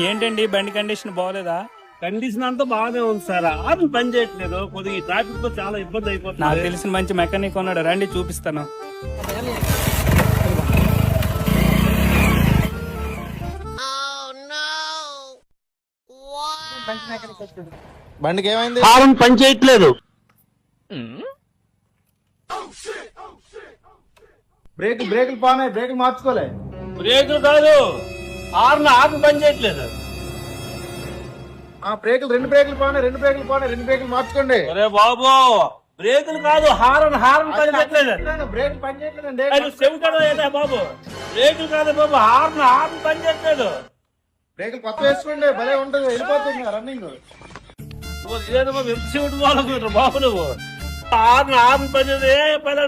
ఏంటండి బండి condition బాగోలేదా? Condition అంతా బాగానే ఉంది సార్. ఆర్న్ పని చేయట్లేదు. కొద్దిగా ట్రాఫిక్ తో చాలా ఇబ్బంది నాకు అయిపోతుంది. తెలిసిన మంచి మెకానిక్ ఉన్నాడు, రండి చూపిస్తాను. బండికి ఏమైంది? హార్న్ పని చేయట్లేదు. బ్రేకులు పానే, బ్రేకులు మార్చుకోలే. బ్రేకులు కాదు, హార్న్ పని చేయట్లేదు. రెండు బ్రేకులు పానే, రెండు బ్రేకులు మార్చుకోండి. ఒరే బాబు, బ్రేకులు కాదు, హార్న్ పని చేయట్లేదు. బ్రేకులు పని చేయట్లేదండి. చెబుతాడు ఏదా బాబు? బ్రేకులు కాదు బాబు, హార్న్ పని చేయట్లేదు. బ్రేకులు కొత్త వేసుకోండి, భలే ఉంటుంది, వెళ్ళిపోతుంది రన్నింగ్. ఇదేదో బాబు, ఎంత చెవిటి బాబు నువ్వు. హార్న్ పని చేయదు, ఏ పని